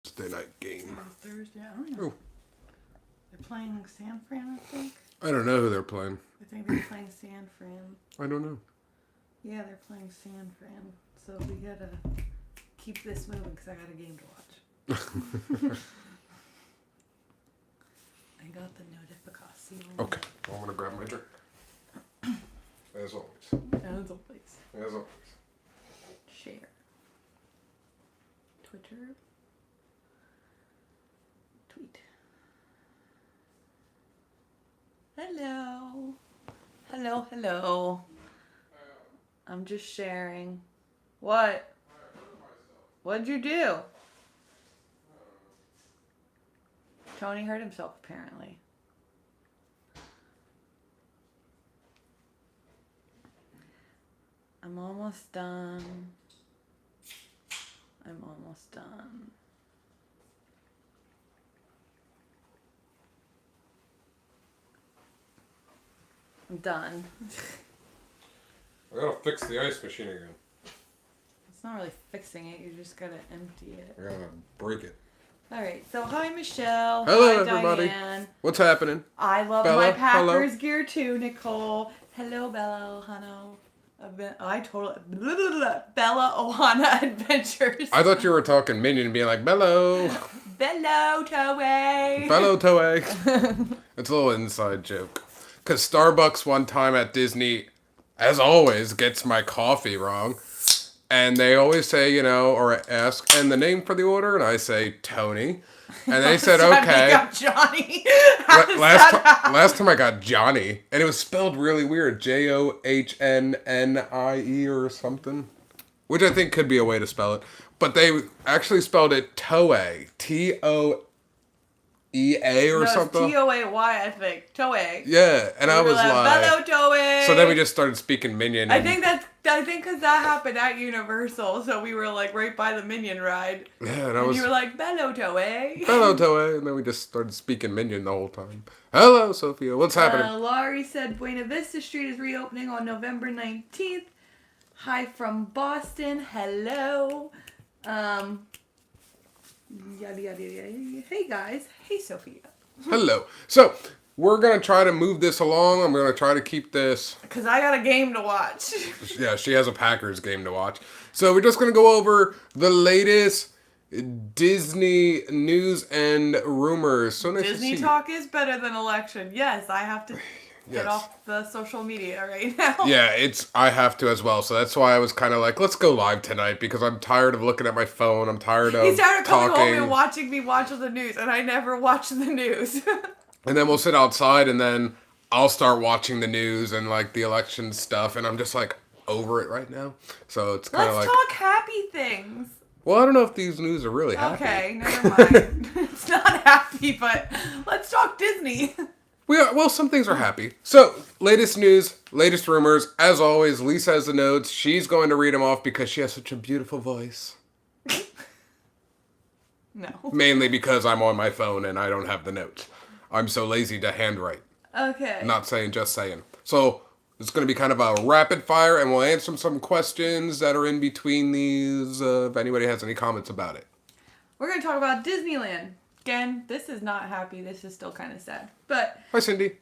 Thursday night game. Thursday, I don't know. Oh. They're playing San Fran, I think. I don't know who they're playing. I think they're playing San Fran. I don't know. Yeah, they're playing San Fran. So we gotta keep this moving because I got a game to watch. I got the notification. Okay, I'm gonna grab my drink. As always. As always. As always. Share. Twitter. Tweet. Hello. Hello, hello. I'm just sharing. What? What'd you do? Tony hurt himself, apparently. I'm almost done. I'm almost done. I'm done. I gotta fix the ice machine again. It's not really fixing it, you just gotta empty it. I gotta break it. Alright, so hi Michelle. Hello hi everybody. Diane. What's happening? I love Bella, my Packers hello. gear too, Nicole. Hello, Bella Ohana. Bella Ohana Adventures. I thought you were talking Minion and being like, Bello. Bello Toei. Bello Toei. It's a little inside joke. Because Starbucks one time at Disney, as always, gets my coffee wrong. And they always say, or ask, and the name for the order? And I say, Tony. And they said, okay. Got Johnny. Last time I got Johnny, and it was spelled really weird. Johnnnie or something. Which I think could be a way to spell it. But they actually spelled it Toei. Toea or something. Toay, I think. Toei. Yeah, and I was like, hello, Toei. so then we just started speaking Minion. I think because that happened at Universal, so we were like right by the Minion ride. Yeah, and you were like, Bello Toei. Hello, Toei. And then we just started speaking Minion the whole time. Hello, Sophia. What's happening? Laurie said Buena Vista Street is reopening on November 19th. Hi from Boston. Hello. Yada, yada, yada. Hey, guys. Hey, Sophia. Hello. So, we're going to try to move this along. I'm going to try to keep this... Because I got a game to watch. Yeah, she has a Packers game to watch. So, we're just going to go over the latest Disney news and rumors. So nice Disney to see talk is better than election. Yes, I have to get off the social media right now. Yeah, I have to as well. So that's why I was kind of like, let's go live tonight because I'm tired of looking at my phone. I'm tired of He started coming talking. home and watching me watch the news, and I never watch the news. And then we'll sit outside, and then I'll start watching the news and like the election stuff, and I'm just like over it right now. So it's kind of like, let's talk happy things. Well, I don't know if these news are really happy. Okay, never mind. It's not happy, but let's talk Disney. Well, some things are happy. So, latest news, latest rumors. As always, Lisa has the notes. She's going to read them off because she has such a beautiful voice. No. Mainly because I'm on my phone and I don't have the notes. I'm so lazy to handwrite. Okay. Not saying, just saying. So, it's going to be kind of a rapid fire, and we'll answer some questions that are in between these, if anybody has any comments about it. We're going to talk about Disneyland. Again, this is not happy. This is still kind of sad. But Hi, Cindy.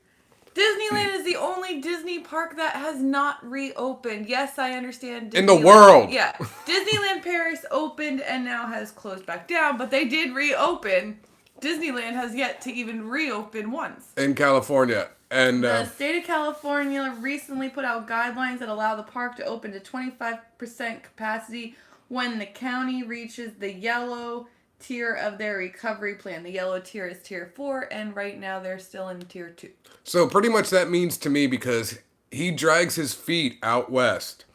Disneyland is the only Disney park that has not reopened. Yes, I understand. In the world. Yeah. Disneyland Paris opened and now has closed back down, but they did reopen. Disneyland has yet to even reopen once. In California. And the state of California recently put out guidelines that allow the park to open to 25% capacity when the county reaches the yellow tier of their recovery plan. The yellow tier is tier 4, and right now they're still in tier 2. So pretty much that means to me, because he drags his feet out west,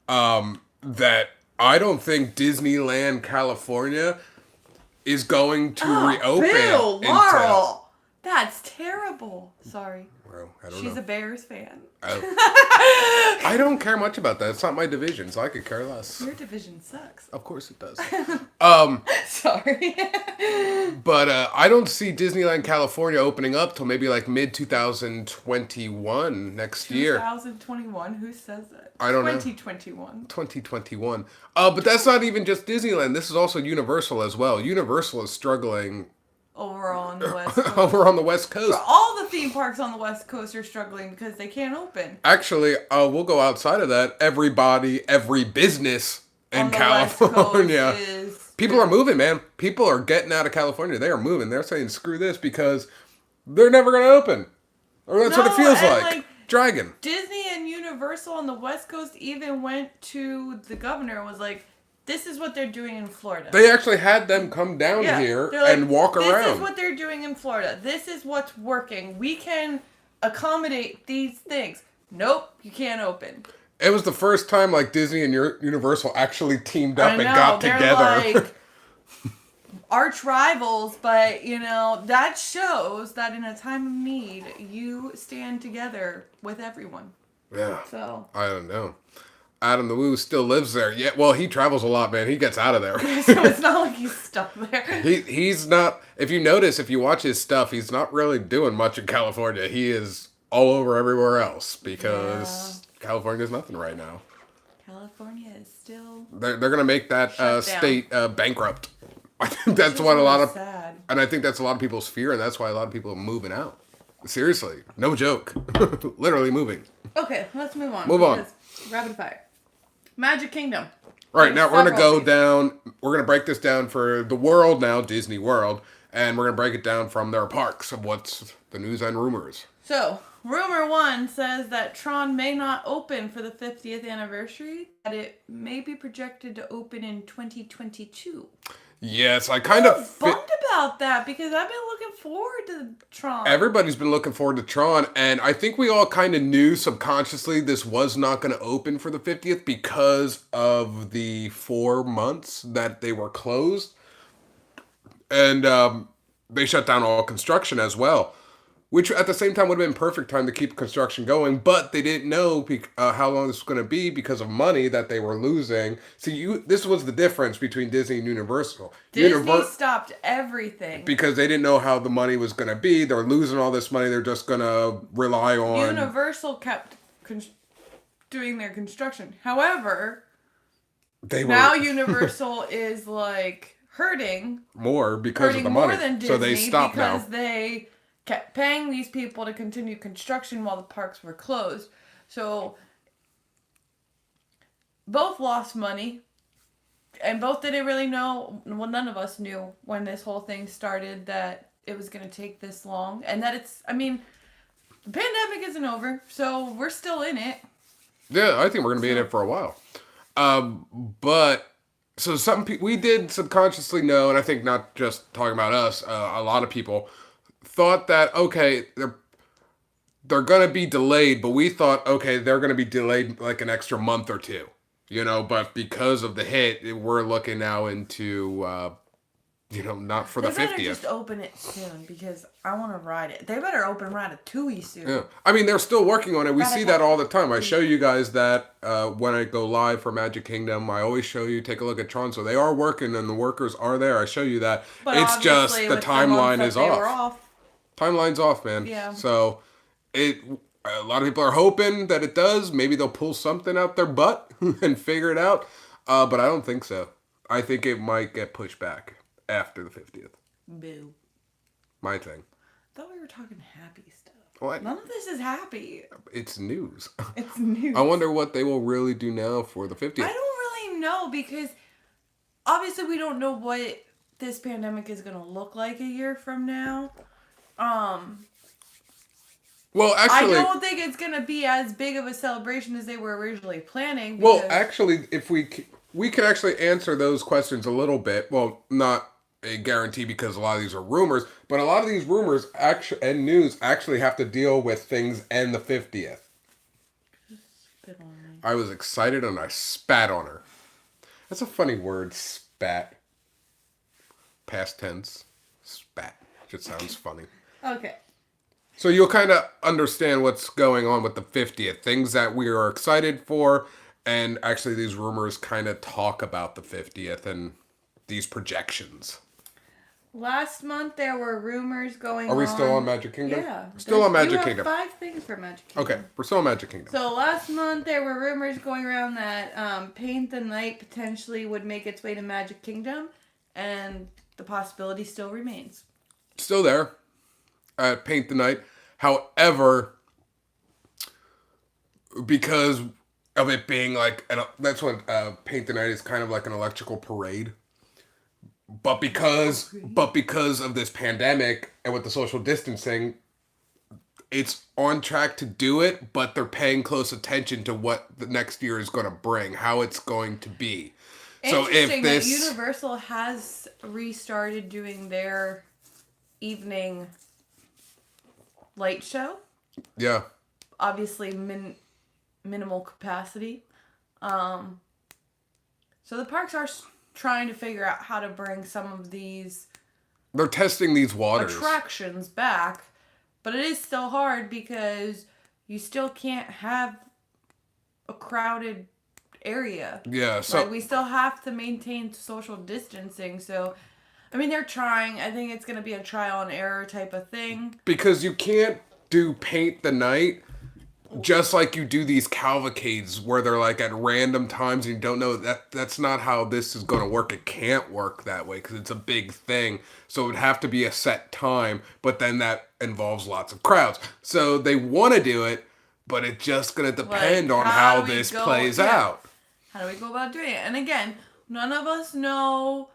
that I don't think Disneyland California is going to reopen. Bill, Laurel! That's terrible. Sorry. know. I don't She's know. a Bears fan. I don't care much about that. It's not my division, so I could care less. Your division sucks. Of course it does. Sorry. But I don't see Disneyland California opening up till maybe like mid 2021 next year. 2021? Who says that? I don't know. 2021. 2021. But that's not even just Disneyland. This is also Universal as well. Universal is struggling Over on the West Coast. over on the West Coast. All the theme parks on the West Coast are struggling because they can't open. Actually, we'll go outside of that. Every business in California. People are moving, man. People are getting out of California. They are moving. They're saying, screw this, because they're never going to open. Or that's what it feels like. Dragon. Disney and Universal on the West Coast even went to the governor and was like, this is what they're doing in Florida. They actually had them come down here and walk around. This is what they're doing in Florida. This is what's working. We can accommodate these things. Nope, you can't open. It was the first time like Disney and Universal actually teamed up and got together. Like arch rivals, but that shows that in a time of need, you stand together with everyone. Yeah. So I don't know. Adam the Woo still lives there. Yeah, well, he travels a lot, man. He gets out of there. So it's not like he's stuck there. He's not. If you notice, if you watch his stuff, he's not really doing much in California. He is all over everywhere else because California's nothing right now. California is still. They're gonna make that state bankrupt. I think that's what a lot of, sad. And I think that's a lot of people's fear, and that's why a lot of people are moving out. Seriously, no joke, literally moving. Okay, let's move on. Move on. Rapid fire. Magic Kingdom. All right, now we're gonna go down. We're gonna break this down for the world now, Disney World, and we're gonna break it down from their parks of what's the news and rumors. So, rumor 1 says that Tron may not open for the 50th anniversary, that it may be projected to open in 2022. Yes, I kind of bummed about that because I've been looking forward to Tron. Everybody's been looking forward to Tron, and I think we all kind of knew subconsciously this was not going to open for the 50th because of the 4 months that they were closed. And they shut down all construction as well, which at the same time would have been perfect time to keep construction going, but they didn't know how long this was going to be because of money that they were losing. See, this was the difference between Disney and Universal. Disney stopped everything. Because they didn't know how the money was going to be. They're losing all this money. They're just going to rely on... Universal kept doing their construction. However, now Universal is like hurting more because of the money. More than Disney, so they stopped now. Because they kept paying these people to continue construction while the parks were closed. So both lost money, and both didn't really know, well, none of us knew when this whole thing started that it was going to take this long, and that the pandemic isn't over, so we're still in it. Yeah, I think we're going to be in it for a while. But so we did subconsciously know, and I think not just talking about us, a lot of people thought that, okay, they're going to be delayed, but we thought, okay, they're going to be delayed like an extra month or two, but because of the hit, we're looking now into, not for the 50th. They better just open it soon because I want to ride it. They better open Ratatouille soon. Yeah. I mean, they're still working on it. We see that all the time. I show you guys that when I go live for Magic Kingdom. I always show you, take a look at Tron. So they are working and the workers are there. I show you that. But it's just the timeline is off. Timeline's off, man. Yeah. So a lot of people are hoping that it does. Maybe they'll pull something out their butt and figure it out. But I don't think so. I think it might get pushed back after the 50th. Boo. My thing. I thought we were talking happy stuff. What? None of this is happy. It's news. It's news. I wonder what they will really do now for the 50th. I don't really know because obviously we don't know what this pandemic is going to look like a year from now. Well, actually, I don't think it's going to be as big of a celebration as they were originally planning. Well, actually, if we can actually answer those questions a little bit. Well, not a guarantee because a lot of these are rumors, but a lot of these rumors and news actually have to deal with things and the 50th. Spit on me. I was excited and I spat on her. That's a funny word, spat. Past tense, spat. Just sounds funny. Okay. So you'll kind of understand what's going on with the 50th, things that we are excited for, and actually these rumors kind of talk about the 50th and these projections. Last month there were rumors going on. Are we still on Magic Kingdom? Yeah. Still on Magic you have Kingdom. 5 things for Magic Kingdom. Okay, we're still on Magic Kingdom. So last month there were rumors going around that Paint the Night potentially would make its way to Magic Kingdom, and the possibility still remains. Still there at Paint the Night. However, because of it being like, that's what Paint the Night is kind of like an electrical parade. But because of this pandemic and with the social distancing, it's on track to do it, but they're paying close attention to what the next year is going to bring, how it's going to be. So if this that Universal has restarted doing their evening light show. Yeah. Obviously minimal capacity. So the parks are trying to figure out how to bring some of these... They're testing these waters. Attractions back. But it is still hard because you still can't have a crowded area. Yeah, so... Like, we still have to maintain social distancing, so... I mean, they're trying. I think it's going to be a trial and error type of thing. Because you can't do Paint the Night just like you do these cavalcades where they're like at random times and you don't know that's not how this is going to work. It can't work that way because it's a big thing. So it would have to be a set time, but then that involves lots of crowds. So they want to do it, but it's just going to depend on how this plays out. How do we go about doing it? And again, none of us know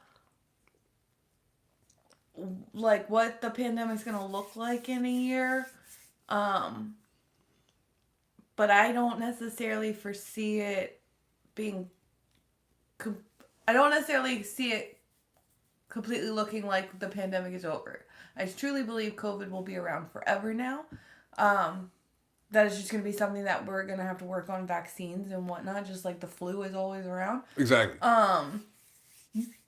like what the pandemic's going to look like in a year. But I don't necessarily foresee it being... I don't necessarily see it completely looking like the pandemic is over. I truly believe COVID will be around forever now. That is just going to be something that we're going to have to work on vaccines and whatnot, just like the flu is always around. Exactly.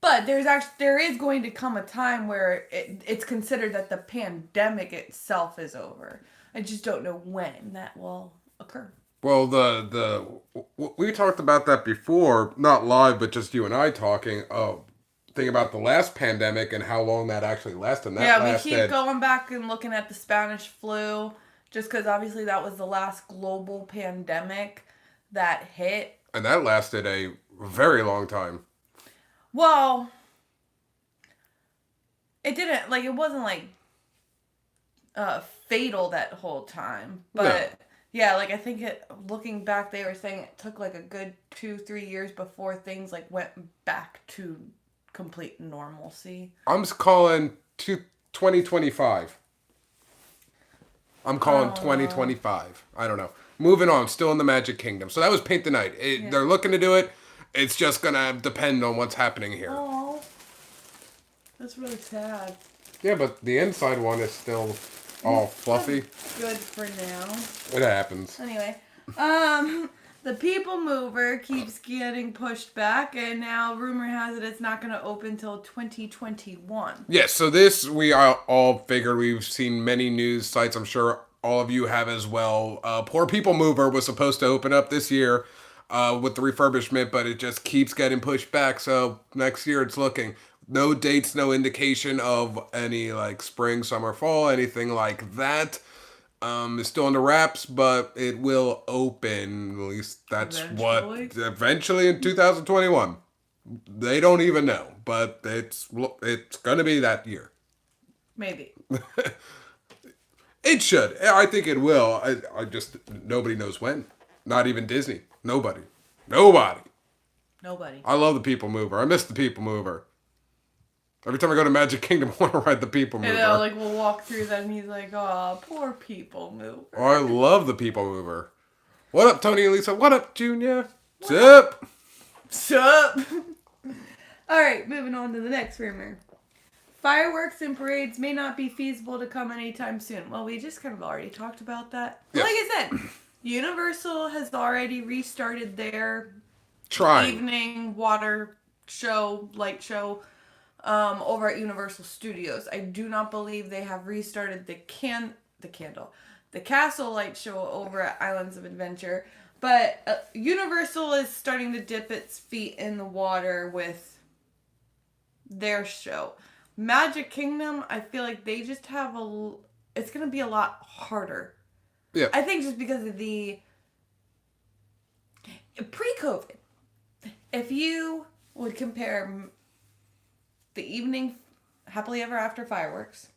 But there is going to come a time where it's considered that the pandemic itself is over. I just don't know when that will occur. Well, we talked about that before, not live, but just you and I talking. Thing about the last pandemic and how long that actually lasted. We keep going back and looking at the Spanish flu, just because obviously that was the last global pandemic that hit. And that lasted a very long time. Well, it didn't, like, it wasn't, like, fatal that whole time. But, no. Yeah, like, I think looking back, they were saying it took, like, a good 2-3 years before things, like, went back to complete normalcy. I'm calling 2025. I'm calling 2025. I don't know. Moving on, still in the Magic Kingdom. So that was Paint the Night. They're looking to do it. It's just going to depend on what's happening here. Oh, that's really sad. Yeah, but the inside one is still all fluffy. Good for now. It happens. Anyway, the People Mover keeps getting pushed back, and now rumor has it it's not going to open till 2021. Yes, so this we all figured. We've seen many news sites. I'm sure all of you have as well. Poor People Mover was supposed to open up this year with the refurbishment, but it just keeps getting pushed back. So next year it's looking. No dates, no indication of any like spring, summer, fall, anything like that. It's still in the wraps, but it will open. At least that's eventually in 2021. They don't even know, but it's gonna be that year. Maybe. It should. I think it will. I just nobody knows when. Not even Disney. Nobody. I love the People Mover. I miss the People Mover. Every time I go to Magic Kingdom, I want to ride the People Mover. You know, like, we'll walk through that and he's like, oh, poor People Mover. Oh, I love the People Mover. What up, Tony and Lisa? What up, Junior? Sup? All right, moving on to the next rumor. Fireworks and parades may not be feasible to come anytime soon. Well, we just kind of already talked about that. Yes. Like I said, Universal has already restarted their evening water show, light show, over at Universal Studios. I do not believe they have restarted the Castle Light Show over at Islands of Adventure. But Universal is starting to dip its feet in the water with their show. Magic Kingdom, I feel like they just have it's going to be a lot harder. Yeah. I think just because of the pre-COVID, if you would compare the evening Happily Ever After fireworks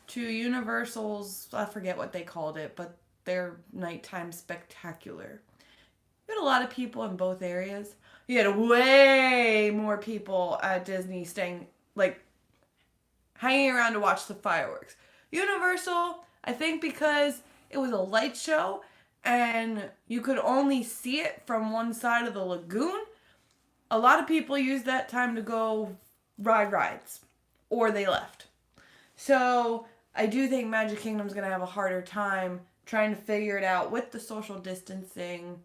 to Universal's, I forget what they called it, but their nighttime spectacular. You had a lot of people in both areas. You had way more people at Disney staying, like, hanging around to watch the fireworks. Universal, I think because it was a light show and you could only see it from one side of the lagoon, a lot of people used that time to go ride rides. Or they left. So I do think Magic Kingdom's going to have a harder time trying to figure it out with the social distancing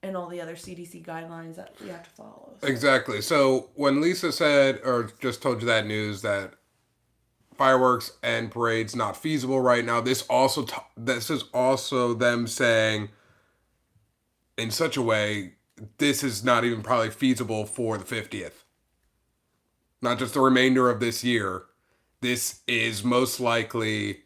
and all the other CDC guidelines that we have to follow. So. Exactly. So when Lisa said, or just told you that news, that fireworks and parades not feasible right now, this is also them saying in such a way, this is not even probably feasible for the 50th. Not just the remainder of this year. This is most likely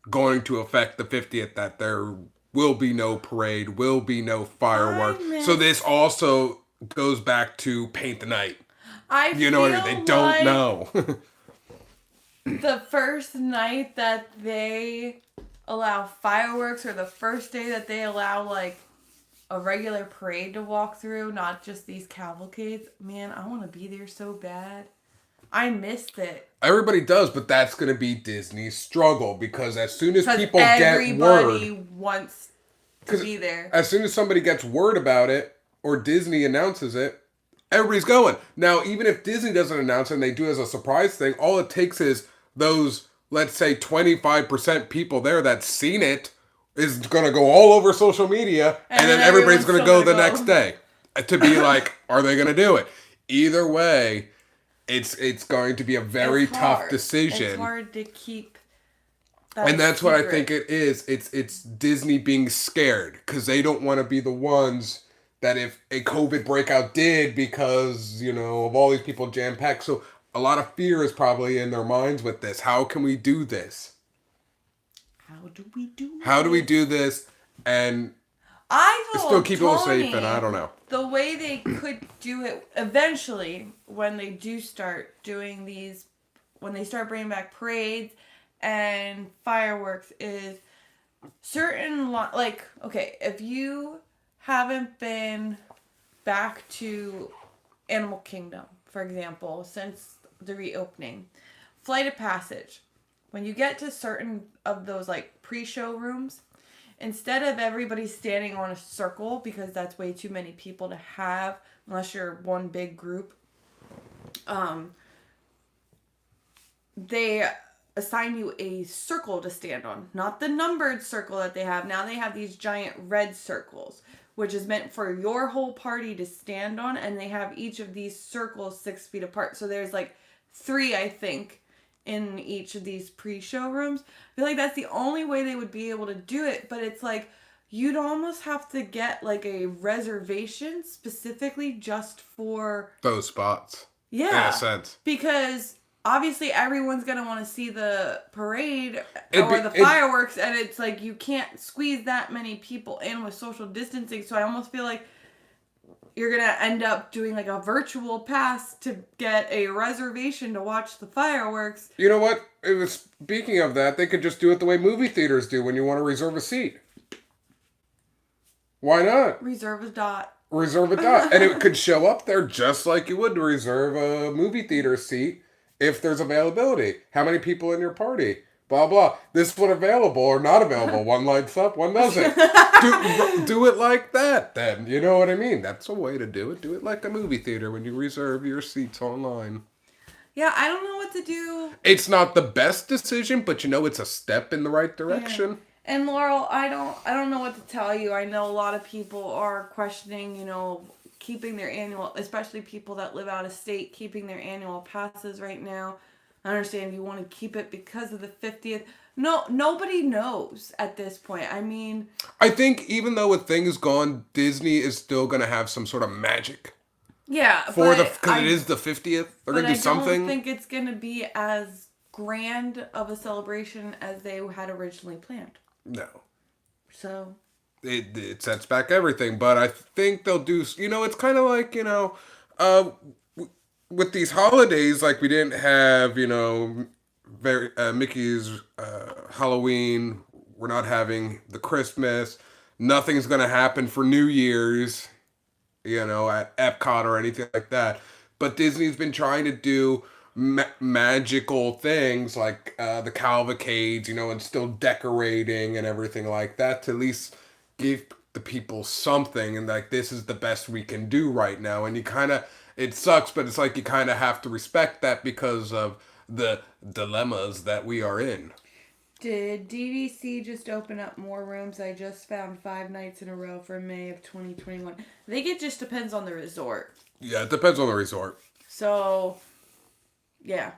going to affect the 50th, that there will be no parade, will be no fireworks. So this also goes back to paint the night. You know what I mean? They don't know. The first night that they allow fireworks, or the first day that they allow like a regular parade to walk through, not just these cavalcades, man, I want to be there so bad. I missed it. Everybody does, but that's going to be Disney's struggle, because as soon as people get word... Everybody wants to be there. As soon as somebody gets word about it, or Disney announces it, everybody's going. Now, even if Disney doesn't announce it and they do it as a surprise thing, all it takes is those, let's say, 25% people there that's seen it is going to go all over social media, and then everybody's going to go the next day to be like, are they going to do it? Either way... It's going to be a very tough decision. It's hard to keep that and that's secret. What I think it is. It's Disney being scared because they don't want to be the ones that if a COVID breakout did, because, you know, of all these people jam-packed. So a lot of fear is probably in their minds with this. How can we do this? How do we do this and still keep people safe? And I don't know. The way they could do it eventually, when they do start doing these, when they start bringing back parades and fireworks, is certain, like, okay, if you haven't been back to Animal Kingdom, for example, since the reopening, Flight of Passage, when you get to certain of those, like, pre-show rooms, instead of everybody standing on a circle, because that's way too many people to have, unless you're one big group, they assign you a circle to stand on. Not the numbered circle that they have. Now they have these giant red circles, which is meant for your whole party to stand on, and they have each of these circles 6 feet apart. So there's like 3, I think, in each of these pre-show rooms. I feel like that's the only way they would be able to do it, but it's like you'd almost have to get like a reservation specifically just for those spots. Yeah. In a sense. Because obviously everyone's going to want to see the parade or the fireworks, and it's like you can't squeeze that many people in with social distancing, so I almost feel like you're going to end up doing like a virtual pass to get a reservation to watch the fireworks. You know what? Speaking of that, they could just do it the way movie theaters do when you want to reserve a seat. Why not? Reserve a dot. And it could show up there just like you would to reserve a movie theater seat if there's availability. How many people in your party? Blah, blah. This one available or not available. One lights up, one doesn't. Do it like that then. You know what I mean? That's a way to do it. Do it like a movie theater when you reserve your seats online. Yeah, I don't know what to do. It's not the best decision, but you know it's a step in the right direction. Yeah. And Laurel, I don't know what to tell you. I know a lot of people are questioning, you know, keeping their annual, especially people that live out of state, keeping their annual passes right now. I understand you want to keep it because of the 50th. No, nobody knows at this point. I mean, I think even though with things gone, Disney is still gonna have some sort of magic yeah, for but because it is the 50th. They're but gonna I do something. don't think it's going to be as grand of a celebration as they had originally planned. No. So It sets back everything, but I think they'll do. It's kind of like uh, with these holidays, like we didn't have very Mickey's Halloween. We're not having the Christmas. Nothing's gonna happen for New Year's, at Epcot or anything like that. But Disney's been trying to do magical things like the cavalcades, and still decorating and everything like that to at least give the people something. And like, this is the best we can do right now. And it sucks, but it's like you kind of have to respect that because of the dilemmas that we are in. did DVC just open up more rooms? I just found 5 nights in a row for May of 2021. I think it just depends on the resort. Yeah, it depends on the resort. So, yeah.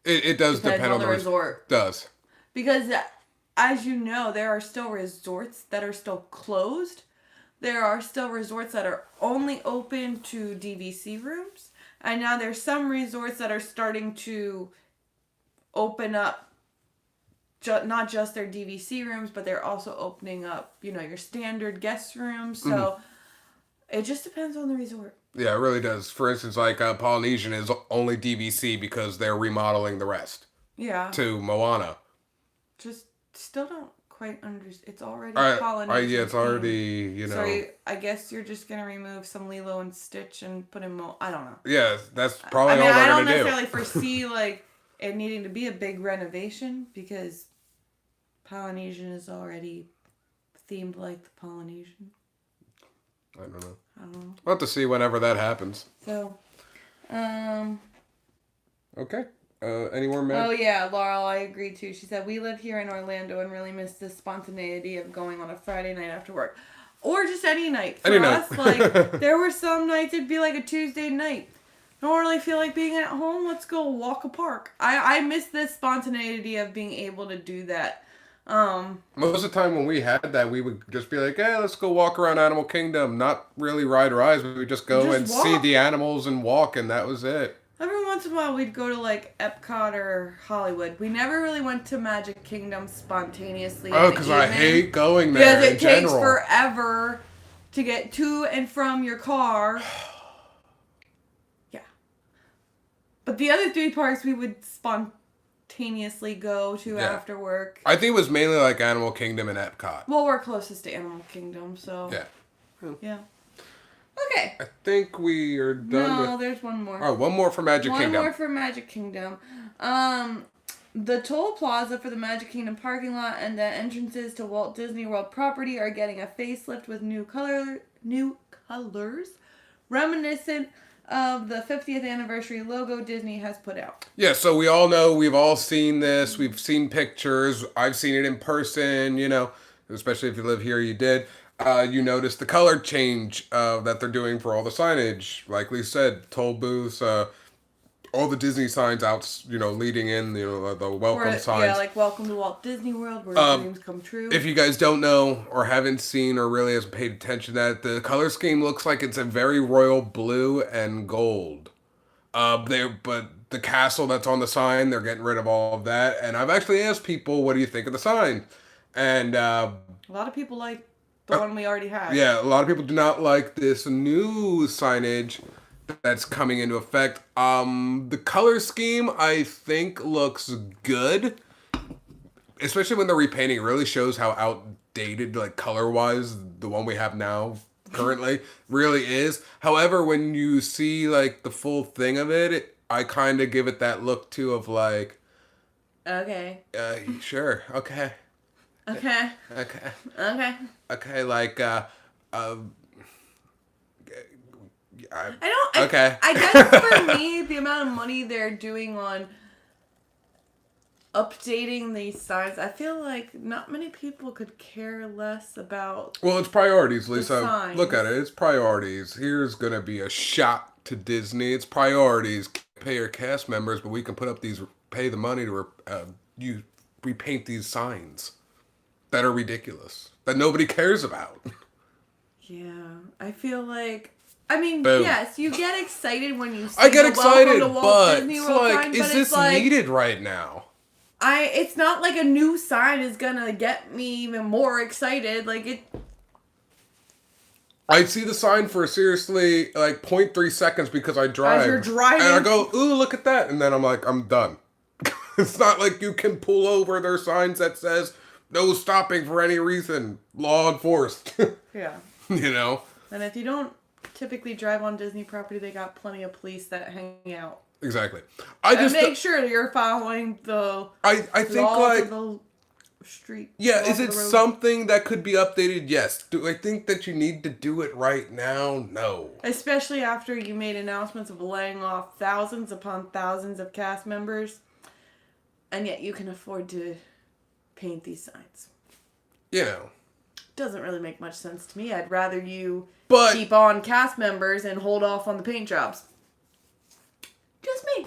It does depend on the resort. Does. Because, as you know, there are still resorts that are still closed. There are still resorts that are only open to DVC rooms. And now there's some resorts that are starting to open up not just their DVC rooms, but they're also opening up, your standard guest rooms. So it just depends on the resort. Yeah, it really does. For instance, like Polynesian is only DVC because they're remodeling the rest. Yeah. To Moana. Just still don't quite understand. It's already Polynesian. Yeah, it's already, So I guess you're just going to remove some Lilo and Stitch and put in I don't know. Yeah, that's probably all they're I going don't to do. necessarily foresee, it needing to be a big renovation because Polynesian is already themed like the Polynesian. I don't know. We'll have to see whenever that happens. So, Okay. Any more, Matt? Oh, yeah, Laurel, I agree, too. She said, we live here in Orlando and really miss the spontaneity of going on a Friday night after work. Or just any night. For us, there were some nights it'd be like a Tuesday night. Don't really feel like being at home. Let's go walk a park. I miss this spontaneity of being able to do that. Most of the time when we had that, we would just be like, hey, let's go walk around Animal Kingdom. Not really ride rides. We would just go and see the animals and walk, and that was it. Every once in a while, we'd go to, Epcot or Hollywood. We never really went to Magic Kingdom spontaneously. Oh, because I hate going there because it takes forever to get to and from your car. Yeah. But the other 3 parks we would spontaneously go to after work. I think it was mainly like Animal Kingdom and Epcot. Well, we're closest to Animal Kingdom, so. Yeah. Yeah. Okay. I think we are done No, there's one more. Oh, one more for Magic Kingdom. One more for Magic Kingdom. The toll plaza for the Magic Kingdom parking lot and the entrances to Walt Disney World property are getting a facelift with new colors, reminiscent of the 50th anniversary logo Disney has put out. Yeah, so we all know, we've all seen this, we've seen pictures, I've seen it in person, especially if you live here, you did. You notice the color change that they're doing for all the signage. Like we said, toll booths, all the Disney signs out, leading in, the welcome signs. Yeah, like welcome to Walt Disney World, where dreams come true. If you guys don't know or haven't seen or really hasn't paid attention to that, the color scheme looks like it's a very royal blue and gold. But the castle that's on the sign, they're getting rid of all of that. And I've actually asked people, what do you think of the sign? And a lot of people like the one we already had. Yeah, a lot of people do not like this new signage that's coming into effect. The color scheme, I think, looks good. Especially when they're repainting. It really shows how outdated, color-wise, the one we have now, currently, really is. However, when you see, the full thing of it, I kind of give it that look, too, of, Okay. Sure, okay. Okay. Okay. Okay. Okay, Okay. I guess for me, the amount of money they're doing on updating these signs, I feel like not many people could care less about. Well, it's priorities, Lisa. Look at it. It's priorities. Here's gonna be a shot to Disney. It's priorities. pay your cast members, but we can pay the money to repaint these signs that are ridiculous, that nobody cares about. Yeah, I feel like... I mean, Boom. yes, you get excited when you see I get the excited, Welcome to Walt but Disney it's World like, sign, is but this it's like, needed right now? It's not like a new sign is gonna get me even more excited. Like, it... I see the sign for seriously like 0.3 seconds because I drive. As you're driving. And I go, ooh, look at that. And then I'm like, I'm done. It's not like you can pull over. There's signs that says no stopping for any reason. Law enforced. Yeah. You know? And if you don't typically drive on Disney property, they got plenty of police that hang out. Exactly. And make sure you're following the I think laws like of the street. yeah, is it something that could be updated? Yes. Do I think that you need to do it right now? No. Especially after you made announcements of laying off thousands upon thousands of cast members, and yet you can afford to paint these signs. You know. Doesn't really make much sense to me. I'd rather you keep on cast members and hold off on the paint jobs. Just me.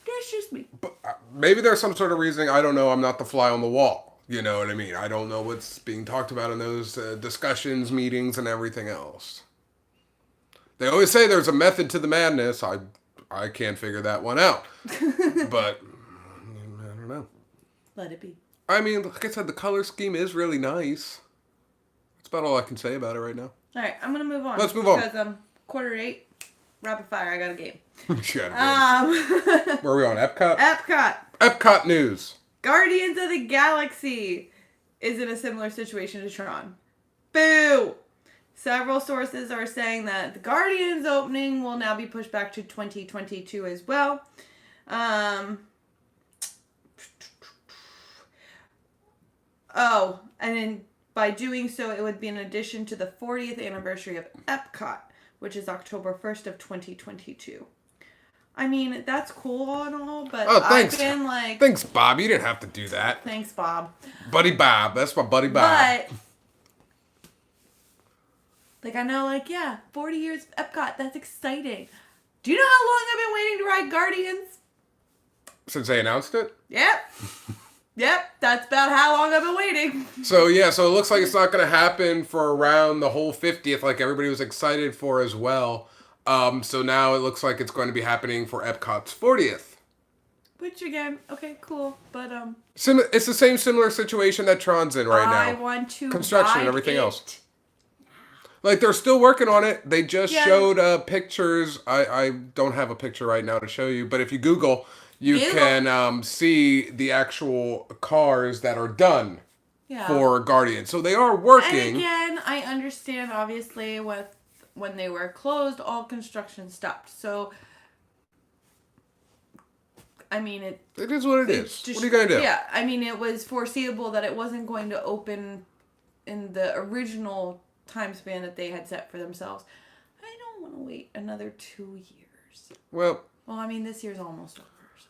That's just me. But maybe there's some sort of reasoning. I don't know. I'm not the fly on the wall. You know what I mean? I don't know what's being talked about in those discussions, meetings, and everything else. They always say there's a method to the madness. I can't figure that one out. But I don't know. Let it be. I mean, like I said, the color scheme is really nice. That's about all I can say about it right now. All right, I'm going to move on. Let's move on. Because 7:45, rapid fire, I got a game. Where are we on? Epcot? Epcot. Epcot news. Guardians of the Galaxy is in a similar situation to Tron. Boo! Several sources are saying that the Guardians opening will now be pushed back to 2022 as well. And then by doing so, it would be in addition to the 40th anniversary of Epcot, which is October 1st of 2022. I mean, that's cool and all, but thanks. I've been like... Thanks, Bob. You didn't have to do that. Thanks, Bob. Buddy Bob. That's my buddy Bob. But... Like, I know, 40 years of Epcot, that's exciting. Do you know how long I've been waiting to ride Guardians? Since they announced it? Yep. Yep, that's about how long I've been waiting. So it looks like it's not going to happen for around the whole 50th, like everybody was excited for as well. So now it looks like it's going to be happening for Epcot's 40th. Which, again, okay, cool, but, It's the same similar situation that Tron's in right now. I want to construction and everything else. Like, they're still working on it. They just showed pictures. I don't have a picture right now to show you, but if you Google, you can see the actual cars that are done for Guardians. So they are working. And again, I understand, obviously, when they were closed, all construction stopped. So, I mean, it is what it is. What are you going to do? Yeah, I mean, it was foreseeable that it wasn't going to open in the original time span that they had set for themselves. I don't want to wait another 2 years. Well, I mean, this year's almost over. So.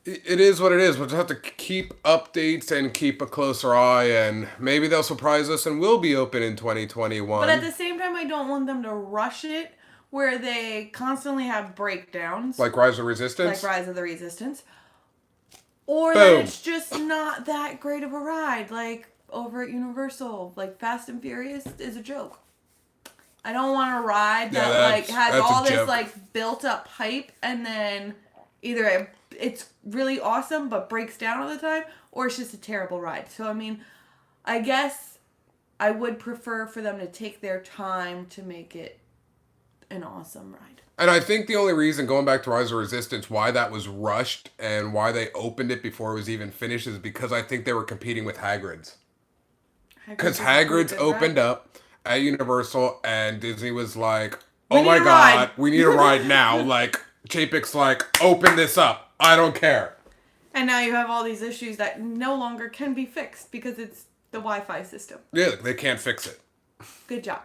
It is what it is. We'll just have to keep updates and keep a closer eye, and maybe they'll surprise us and will be open in 2021. But at the same time, I don't want them to rush it, where they constantly have breakdowns. Like Rise of Resistance? Like Rise of the Resistance. Or that it's just not that great of a ride, like over at Universal. Like Fast and Furious is a joke. I don't want a ride that has all this built up hype, and then either it's really awesome but breaks down all the time, or it's just a terrible ride. So I mean, I guess I would prefer for them to take their time to make it an awesome ride. And I think the only reason, going back to Rise of Resistance, why that was rushed and why they opened it before it was even finished is because I think they were competing with Hagrid's. Because Hagrid's opened up at Universal and Disney was like, oh my God, we need a ride now. Like, Chapek's like, open this up. I don't care. And now you have all these issues that no longer can be fixed because it's the Wi-Fi system. Yeah, they can't fix it. Good job.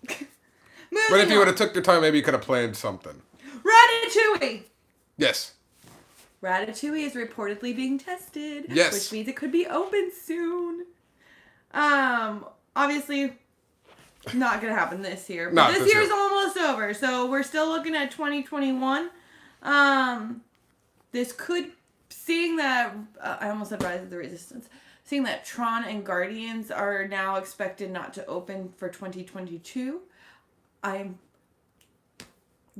But if you would have took your time, maybe you could have planned something. Ratatouille! Yes. Ratatouille is reportedly being tested. Yes. Which means it could be open soon. Obviously, not going to happen this year. But this year's almost over, so we're still looking at 2021. this could, seeing that, I almost said Rise of the Resistance, seeing that Tron and Guardians are now expected not to open for 2022,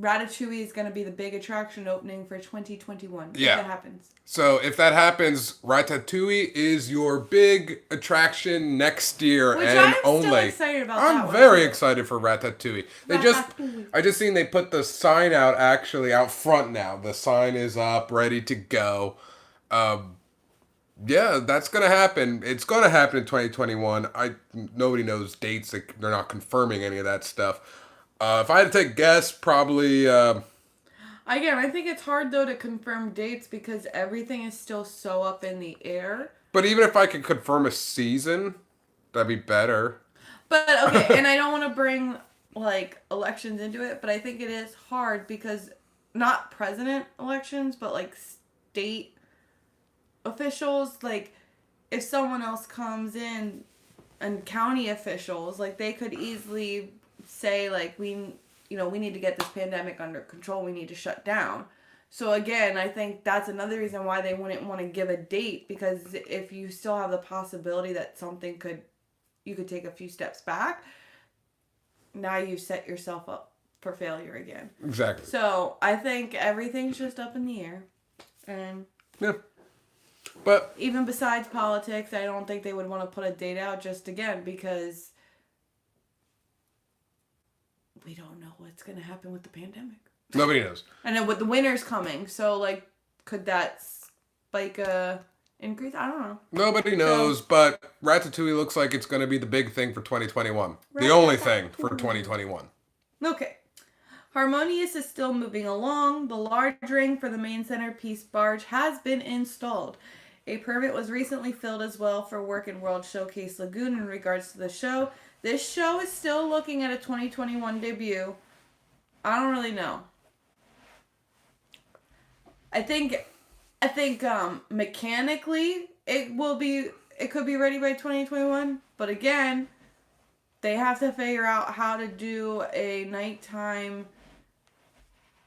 Ratatouille is going to be the big attraction opening for 2021. Yeah. If that happens. So if that happens, Ratatouille is your big attraction next year, Which and I'm only. still excited about that I'm one, very too. excited for Ratatouille. Ratatouille. I just seen they put the sign out out front now. The sign is up, ready to go. Yeah, that's gonna happen. It's gonna happen in 2021. Nobody knows dates. They're not confirming any of that stuff. If I had to take a guess, probably. Again, I think it's hard though to confirm dates because everything is still so up in the air. But even if I could confirm a season, that'd be better. But okay, and I don't want to bring like elections into it, but I think it is hard because not president elections, but like state officials, like if someone else comes in and county officials, like they could easily say like we need to get this pandemic under control, we need to shut down. So again, I think that's another reason why they wouldn't want to give a date, because if you still have the possibility that you could take a few steps back, now you've set yourself up for failure again. Exactly. So I think everything's just up in the air. And yeah. But even besides politics, I don't think they would want to put a date out just again because we don't know what's going to happen with the pandemic. Nobody knows. And then with the winter's coming, so like, could that spike increase? I don't know. Nobody knows, but Ratatouille looks like it's going to be the big thing for 2021. The only thing for 2021. Okay. Harmonious is still moving along. The large ring for the main centerpiece barge has been installed. A permit was recently filled as well for work in World Showcase Lagoon in regards to the show. This show is still looking at a 2021 debut. I don't really know. I think mechanically it could be ready by 2021, but again, they have to figure out how to do a nighttime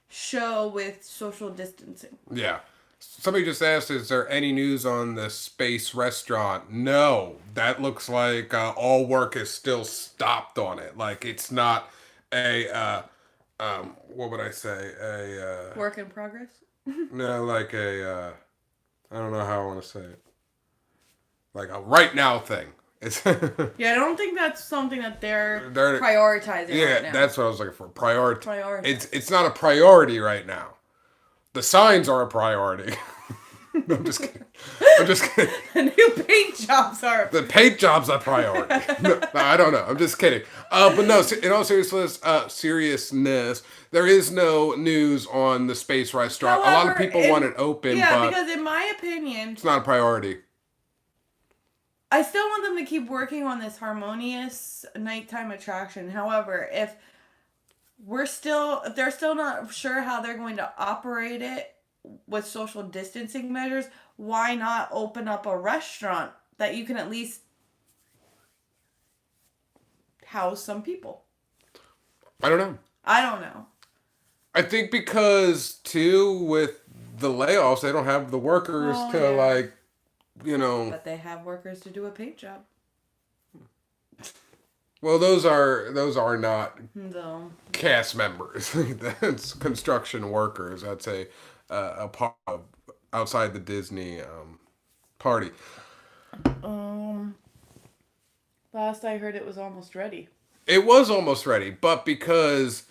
show with social distancing. Yeah. Somebody just asked, is there any news on the space restaurant? No. That looks like all work is still stopped on it. Like, it's not a, what would I say? Work in progress? No, like I don't know how I want to say it. Like a right now thing. It's yeah, I don't think that's something that they're prioritizing right now. That's what I was looking for. Priority. Priority. It's not a priority right now. The signs are a priority. No, I'm just kidding. The new paint jobs are. The paint job's a priority. No, I don't know. I'm just kidding. But no, in all seriousness, there is no news on the space restaurant. However, a lot of people want it open, but because in my opinion, it's not a priority. I still want them to keep working on this harmonious nighttime attraction. However, if they're still not sure how they're going to operate it with social distancing measures, why not open up a restaurant that you can at least house some people? I don't know. I think because, too, with the layoffs, they don't have the workers But they have workers to do a paint job. Well, those are not No. cast members. That's construction workers. That's a part of outside the Disney party. Last I heard, it was almost ready. It was almost ready, but because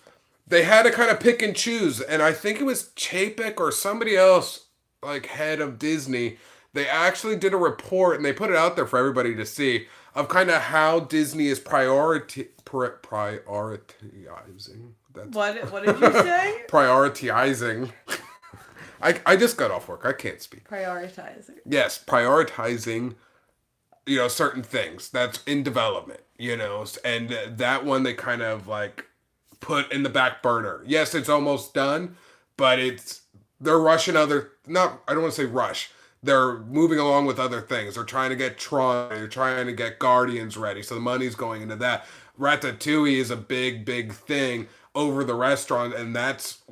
they had to kind of pick and choose, and I think it was Chapek or somebody else, like head of Disney, they actually did a report and they put it out there for everybody to see of kind of how Disney is prioritizing. What did you say? Prioritizing. I just got off work. I can't speak. Prioritizing. Yes, prioritizing, certain things that's in development, and that one they kind of like put in the back burner. Yes, it's almost done, but they're rushing I don't want to say rush. They're moving along with other things. They're trying to get Tron. They're trying to get Guardians ready. So the money's going into that. Ratatouille is a big, big thing over the restaurant, and that's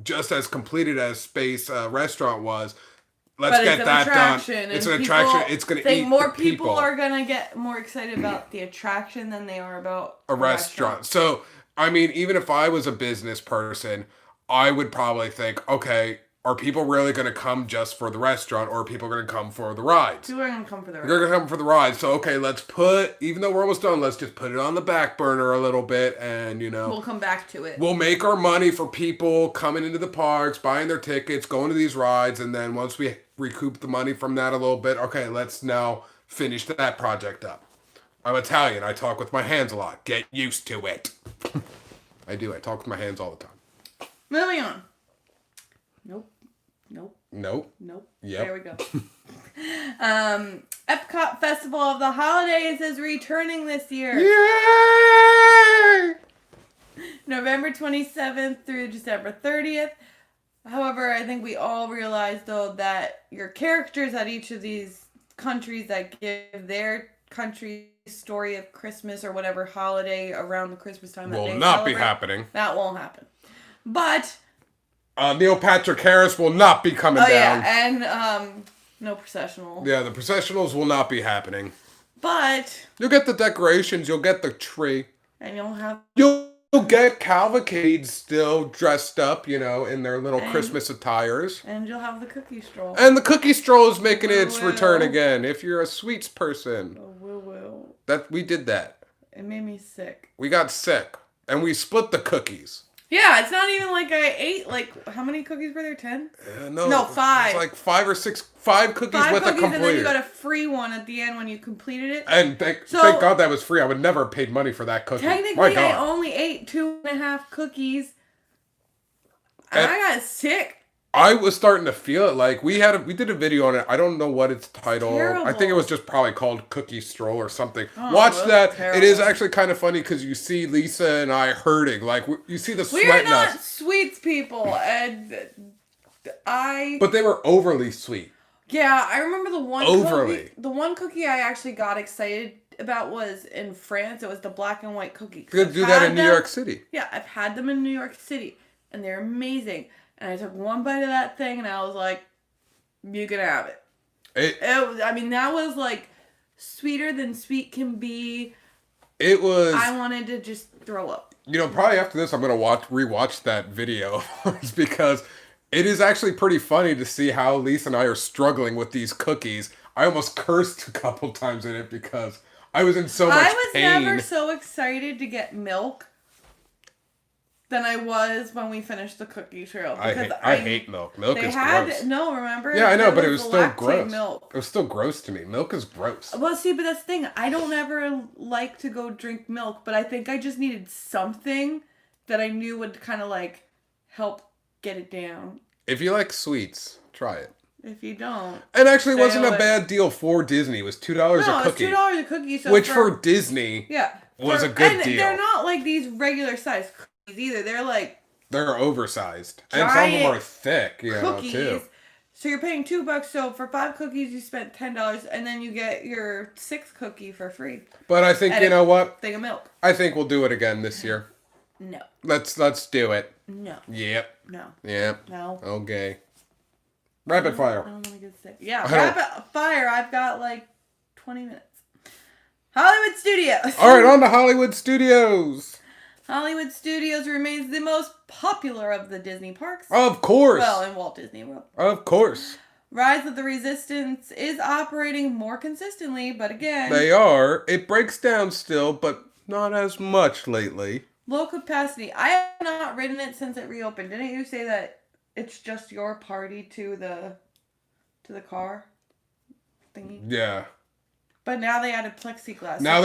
just as completed as Space Restaurant was. Let's But get it's an that attraction. done. And It's an people attraction. It's going to think eat more the people. people are going to get more excited about the attraction than they are about A restaurant. So, I mean, even if I was a business person, I would probably think, okay, are people really going to come just for the restaurant, or are people going to come for the rides? People are going to come for the They're ride. going to come for the rides. So, okay, let's put, even though we're almost done, let's just put it on the back burner a little bit, and, We'll come back to it. we'll make our money for people coming into the parks, buying their tickets, going to these rides, and then once we recoup the money from that a little bit, okay, let's now finish that project up. I'm Italian. I talk with my hands a lot. Get used to it. I do. I talk with my hands all the time. Moving on. Nope. Nope. Yep. There we go. Epcot Festival of the Holidays is returning this year. Yay! November 27th through December 30th. However, I think we all realize, though, that your characters at each of these countries that give their country's story of Christmas or whatever holiday around the Christmas time that Will they not be celebrate, happening. That won't happen. But... Neil Patrick Harris will not be coming down. Yeah, and no processional. Yeah, the processionals will not be happening. But... You'll get the decorations. You'll get the tree. And you'll have... You'll get cavalcades still dressed up, in their little Christmas attires. And you'll have the cookie stroll. And the cookie stroll is making its return again. If you're a sweets person. Oh, will. We did that. It made me sick. We got sick. And we split the cookies. Yeah, it's not even like I ate, how many cookies were there? 10? No, 5. It's like 5 or 6, 5 cookies with a complete. And then you got a free one at the end when you completed it. And thank God that was free. I would never have paid money for that cookie. Technically, I only ate 2.5 cookies. And I got sick. I was starting to feel it. Like we did a video on it. I don't know what it's titled. Terrible. I think it was just probably called Cookie Stroll or something. Oh, Watch that. Terrible. It is actually kind of funny because you see Lisa and I hurting. Like you see the sweat. We're not sweets people, and But they were overly sweet. Yeah, I remember the one overly. Cookie, the one cookie I actually got excited about was in France. It was the black and white cookie. You could do that in New York City. Yeah, I've had them in New York City, and they're amazing. And I took one bite of that thing, and I was like, "You can have it." That was like sweeter than sweet can be. It was. I wanted to just throw up. Probably after this, I'm gonna rewatch that video because it is actually pretty funny to see how Lisa and I are struggling with these cookies. I almost cursed a couple times in it because I was in so much pain. I was never so excited to get milk than I was when we finished the cookie trail. I hate milk. Milk is gross. No, remember? Yeah, I know, but it was still gross. Milk. It was still gross to me. Milk is gross. Well, see, but that's the thing. I don't ever like to go drink milk, but I think I just needed something that I knew would kind of help get it down. If you like sweets, try it. If you don't. And actually, it wasn't a bad deal for Disney. It was $2 a cookie. No, $2 a cookie. So which for Disney was a good deal. They're not like these regular size cookies either. They're oversized. And some of them are thick, cookies. Too. So you're paying $2. So for 5 cookies, you spent $10, and then you get your 6th cookie for free. But I think, you know what? Thing of milk. I think we'll do it again this year. No. Let's do it. No. Yep. No. Yep. No. Okay. Rapid fire. I don't want to get sick. Yeah, rapid fire. I've got 20 minutes. Hollywood Studios. All right, on to Hollywood Studios. Hollywood Studios remains the most popular of the Disney parks. Of course. Well, in Walt Disney World. Of course. Rise of the Resistance is operating more consistently, but again... They are. It breaks down still, but not as much lately. Low capacity. I have not ridden it since it reopened. Didn't you say that it's just your party to the car thingy? Yeah. But now they added plexiglass. Now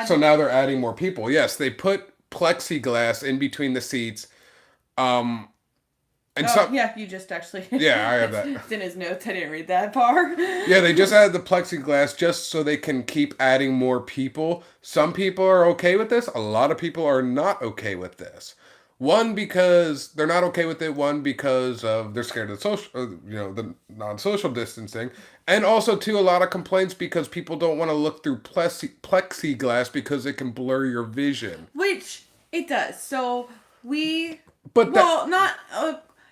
So now they're adding more people. Yes, they put plexiglass in between the seats. You just actually... Yeah, I have that. It's in his notes. I didn't read that part. Yeah, they just added the plexiglass just so they can keep adding more people. Some people are okay with this. A lot of people are not okay with this. One, because they're not okay with it. One, because they're scared of the non-social distancing. And also, too, a lot of complaints because people don't want to look through plexiglass because it can blur your vision. Which it does. So we But Well, not.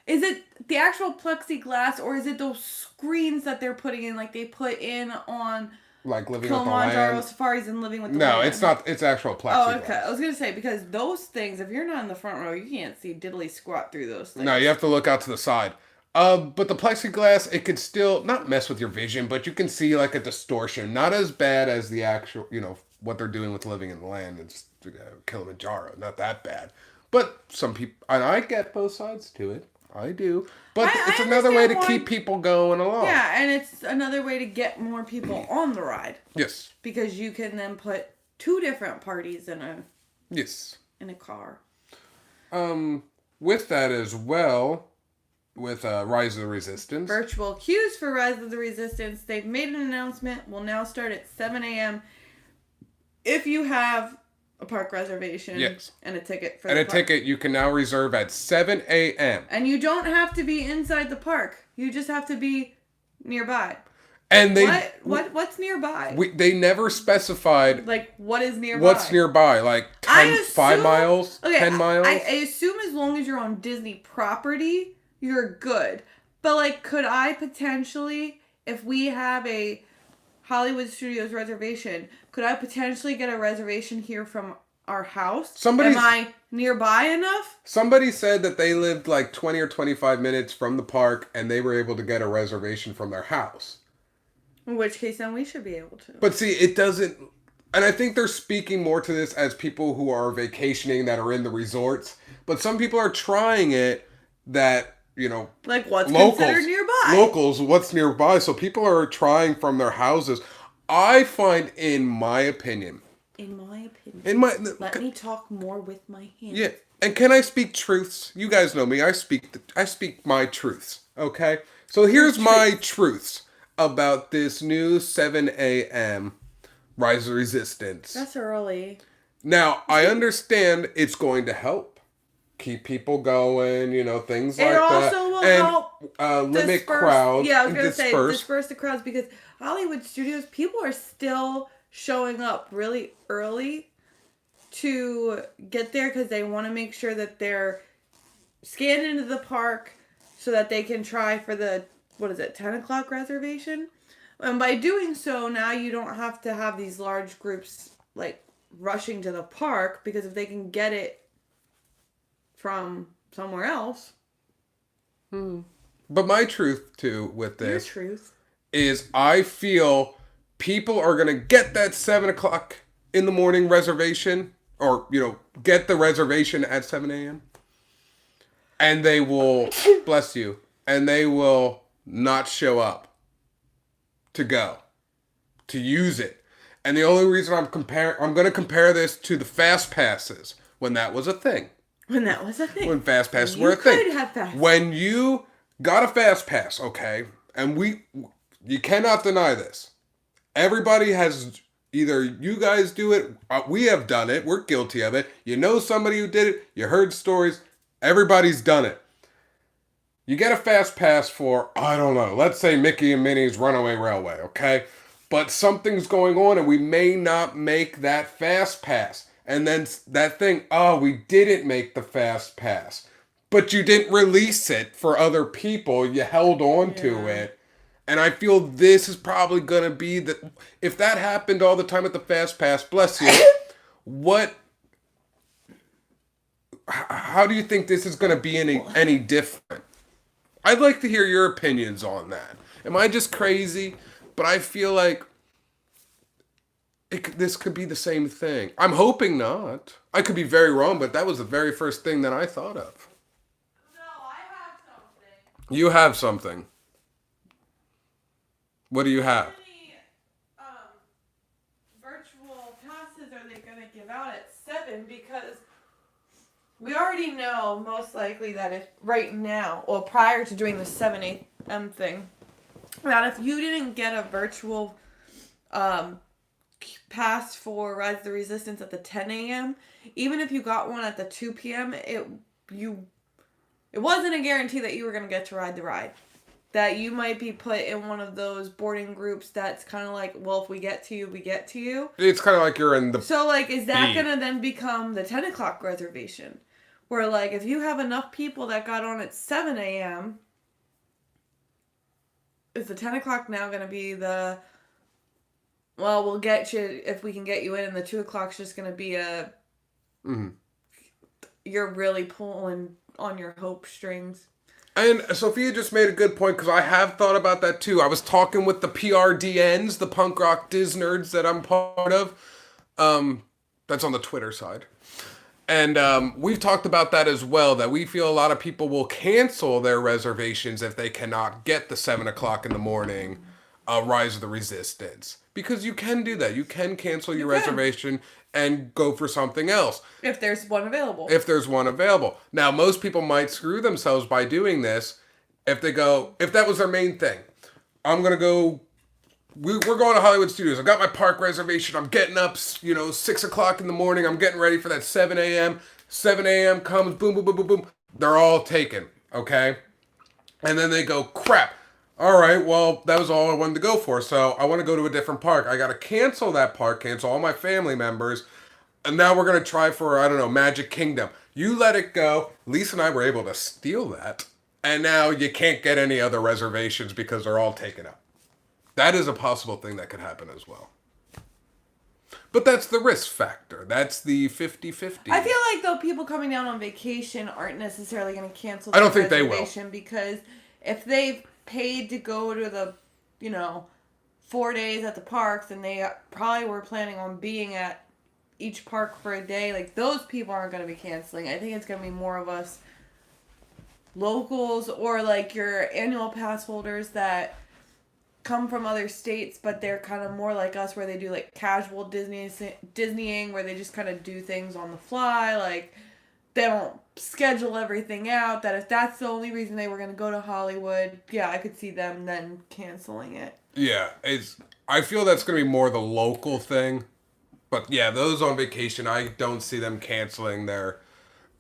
Is it the actual plexiglass or is it those screens that they're putting in, like they put in on like Living with the Kilimanjaro Land. safaris and Living with the No, Land? it's not. It's actual plexiglass. Oh, okay. I was gonna say because those things, if you're not in the front row, you can't see diddly squat through those things. No, you have to look out to the side. But the plexiglass, it could still not mess with your vision, but you can see like a distortion. Not as bad as the actual, what they're doing with Living in the Land. It's Kilimanjaro. Not that bad. But some people, and I get both sides to it. I do. But it's another way to keep people going along. Yeah, and it's another way to get more people on the ride. Yes. Because you can then put 2 different parties in a car. With that as well, with Rise of the Resistance. Virtual queues for Rise of the Resistance. They've made an announcement. Will now start at 7 a.m. If you have a park reservation and a ticket for the park. And a ticket you can now reserve at 7 a.m. And you don't have to be inside the park. You just have to be nearby. And they what's nearby? They never specified like what is nearby. What's nearby? Like 5 miles, okay, 10 miles. I assume as long as you're on Disney property, you're good. But like, could I potentially, if we have a Hollywood Studios reservation, could I potentially get a reservation here from our house? Am I nearby enough? Somebody said that they lived like 20 or 25 minutes from the park and they were able to get a reservation from their house. In which case, then we should be able to. But see, it doesn't... And I think they're speaking more to this as people who are vacationing that are in the resorts. But some people are trying it that, like what's considered nearby. Locals, what's nearby. So people are trying from their houses. I find, in my opinion... Let me talk more with my hands. Yeah. And can I speak truths? You guys know me. I speak my truths. Okay? So here's my truths about this new 7 a.m. Rise of Resistance. That's early. Now, I understand it's going to help keep people going, things like that. It also will help limit crowds. Yeah, I was going to say disperse the crowds because Hollywood Studios, people are still showing up really early to get there because they want to make sure that they're scanned into the park so that they can try for the 10 o'clock reservation. And by doing so, now you don't have to have these large groups like rushing to the park because if they can get it from somewhere else. But my truth too with this Your truth is I feel people are going to get that 7 o'clock in the morning reservation or, get the reservation at 7 a.m. And they will, bless you, and they will not show up to use it. And the only reason I'm going to compare this to the fast passes when that was a thing. When fast passes were a thing. When you got a fast pass, okay, and you cannot deny this. Everybody has, either you guys do it, we have done it, we're guilty of it. You know somebody who did it, you heard stories, everybody's done it. You get a fast pass for, I don't know, let's say Mickey and Minnie's Runaway Railway, okay? But something's going on and we may not make that fast pass. And then that thing, we didn't make the fast pass. But you didn't release it for other people, you held on to it. And I feel this is probably going to be if that happened all the time at the fast pass, bless you, how do you think this is going to be any different? I'd like to hear your opinions on that. Am I just crazy? But I feel like this could be the same thing. I'm hoping not. I could be very wrong, but that was the very first thing that I thought of. No, I have something. You have something. What do you have? How many virtual passes are they going to give out at 7? Because we already know most likely that if right now, or prior to doing the 7 a.m. thing, that if you didn't get a virtual pass for Rise of the Resistance at the 10 a.m., even if you got one at the 2 p.m., it wasn't a guarantee that you were going to get to ride the ride. That you might be put in one of those boarding groups that's kind of like, well, if we get to you, we get to you. It's kind of like you're in the... So, like, is that going to then become the 10 o'clock reservation? Where, like, if you have enough people that got on at 7 a.m., is the 10 o'clock now going to be the, well, we'll get you if we can get you in, and the 2 o'clock's just going to be a, you're really pulling on your hope strings. And Sophia just made a good point, because I have thought about that too. I was talking with the PRDNs, the punk rock Diz nerds that I'm part of. That's on the Twitter side. And we've talked about that as well, that we feel a lot of people will cancel their reservations if they cannot get the 7 o'clock in the morning Rise of the Resistance. Because you can do that. You can cancel your reservation and go for something else. If there's one available. If there's one available. Now, most people might screw themselves by doing this if they go, if that was their main thing. I'm going to go, we're going to Hollywood Studios. I got my park reservation. I'm getting up, 6 o'clock in the morning. I'm getting ready for that 7 a.m. 7 a.m. comes, boom, boom, boom, boom, boom. They're all taken, okay? And then they go, crap. All right, well, that was all I wanted to go for, so I want to go to a different park. I got to cancel that park, cancel all my family members, and now we're going to try for, I don't know, Magic Kingdom. You let it go. Lisa and I were able to steal that, and now you can't get any other reservations because they're all taken up. That is a possible thing that could happen as well. But that's the risk factor. That's the 50-50. I feel like, though, people coming down on vacation aren't necessarily going to cancel their reservation. I don't think they will. Because if they've paid to go to the, 4 days at the parks, and they probably were planning on being at each park for a day, like, those people aren't going to be canceling. I think it's going to be more of us locals, or like your annual pass holders that come from other states, but they're kind of more like us, where they do like casual Disneying, where they just kind of do things on the fly, like they don't schedule everything out. That if that's the only reason they were going to go to Hollywood, I could see them then canceling it. Yeah, I feel that's going to be more the local thing. But yeah, those on vacation, I don't see them canceling their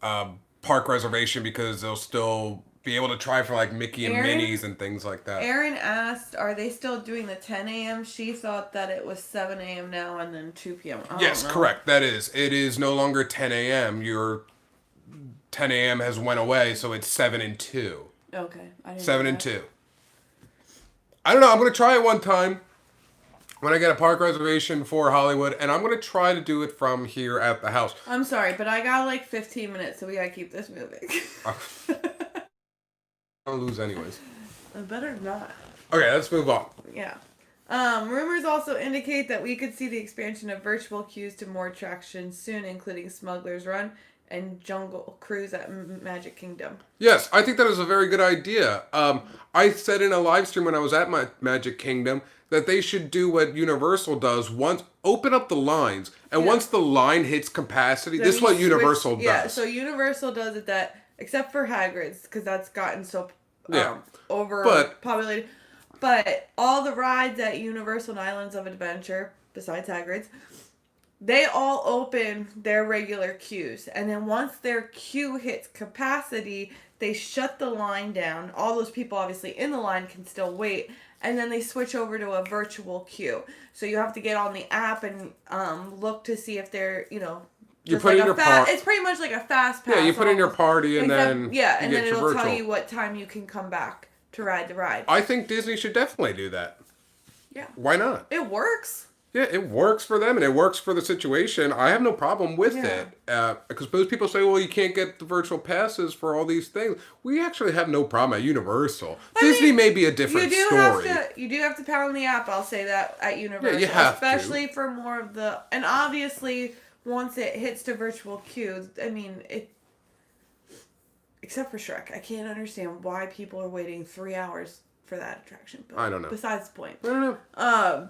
park reservation, because they'll still be able to try for like Mickey and Minnie's and things like that. Erin asked, are they still doing the 10 a.m.? She thought that it was 7 a.m. now and then 2 p.m. Yes, correct. That is. It is no longer 10 a.m. Your 10 a.m. has went away, so it's 7 and 2. Okay. 7 and 2. I don't know. I'm going to try it one time when I get a park reservation for Hollywood, and I'm going to try to do it from here at the house. I'm sorry, but I got like 15 minutes, so we got to keep this moving. I'll lose anyways. I better not. Okay, let's move on. Yeah. Rumors also indicate that we could see the expansion of virtual queues to more attractions soon, including Smuggler's Run and Jungle Cruise at Magic Kingdom. Yes, I think that is a very good idea. I said in a live stream when I was at my Magic Kingdom that they should do what Universal does, open up the lines, and once the line hits capacity, this is what Universal does. Yeah, so Universal does it except for Hagrid's, because that's gotten so overpopulated. But all the rides at Universal and Islands of Adventure, besides Hagrid's, they all open their regular queues. And then once their queue hits capacity, they shut the line down. All those people obviously in the line can still wait. And then they switch over to a virtual queue. So you have to get on the app and look to see if they're, you put in your party. It's pretty much like a fast pass. Yeah, you put in your party and then and then it'll tell you what time you can come back to ride the ride. I think Disney should definitely do that. Yeah. Why not? It works. Yeah, it works for them and it works for the situation. I have no problem with it. Because most people say, well, you can't get the virtual passes for all these things. We actually have no problem at Universal. Disney may be a different story. You do have to pound the app, I'll say that, at Universal. Yeah, you have especially for more of the... And obviously, once it hits to virtual queues, I mean, except for Shrek, I can't understand why people are waiting 3 hours for that attraction. But I don't know. Besides the point. I don't know.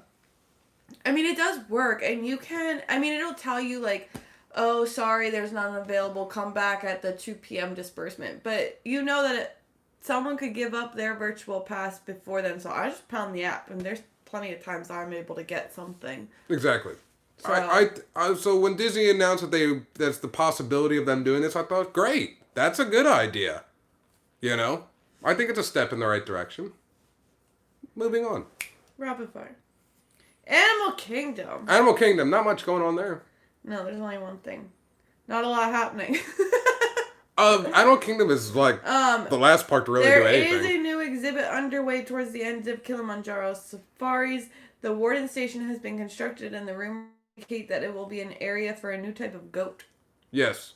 I mean, it does work, and you can... I mean, it'll tell you, like, oh, sorry, there's none available, come back at the 2 p.m. disbursement. But you know that someone could give up their virtual pass before then, so I just pound the app, and there's plenty of times I'm able to get something. Exactly. So, so when Disney announced that that's the possibility of them doing this, I thought, great, that's a good idea. I think it's a step in the right direction. Moving on. Rapid fire. Animal Kingdom. Animal Kingdom, not much going on there. No, there's only one thing. Not a lot happening. Animal Kingdom is like the last park to really do anything. There is a new exhibit underway towards the end of Kilimanjaro Safaris. The Warden Station has been constructed, and the rumors indicate that it will be an area for a new type of goat. Yes.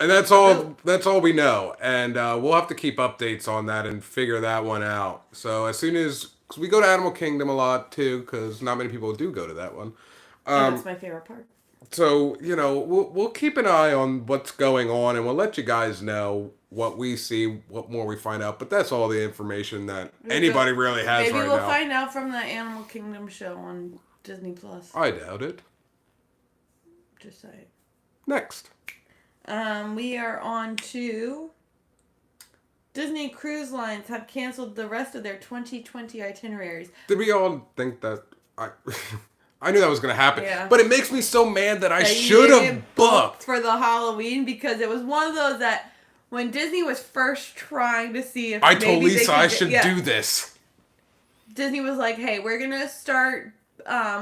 And that's all we know. And we'll have to keep updates on that and figure that one out. So as soon as... Cause we go to Animal Kingdom a lot, too, because not many people do go to that one. That's my favorite part. So, we'll keep an eye on what's going on, and we'll let you guys know what we see, what more we find out. But that's all the information that anybody really has right now. Maybe we'll find out from the Animal Kingdom show on Disney+. I doubt it. Just saying. Next. We are on to... Disney Cruise Lines have canceled the rest of their 2020 itineraries. Did we all think that... I knew that was going to happen. Yeah. But it makes me so mad that I should have booked. For the Halloween, because it was one of those that when Disney was first trying to see if I told Lisa I should do this. Disney was like, hey, we're going to start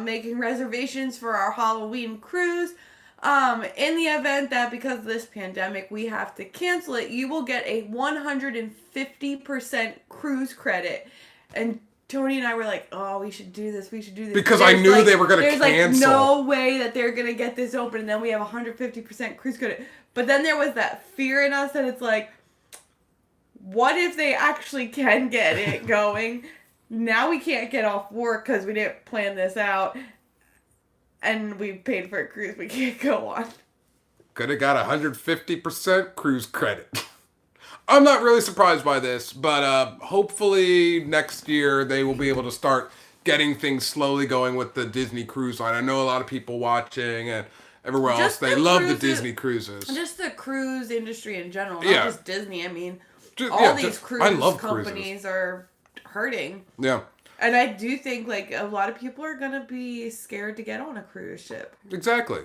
making reservations for our Halloween cruise. In the event that because of this pandemic we have to cancel it, you will get a 150% cruise credit. And Tony and I were like, oh, we should do this. Because I knew they were going to cancel. There's no way that they're going to get this open, and then we have 150% cruise credit. But then there was that fear in us that it's like, what if they actually can get it going? Now we can't get off work because we didn't plan this out. And we paid for a cruise we can't go on. Could have got 150% cruise credit. I'm not really surprised by this, but hopefully next year they will be able to start getting things slowly going with the Disney Cruise Line. I know a lot of people watching and everywhere else, they love the Disney cruises. Just the cruise industry in general, not just Disney. I mean, these cruise companies are hurting. Yeah. And I do think, like, a lot of people are going to be scared to get on a cruise ship. Exactly.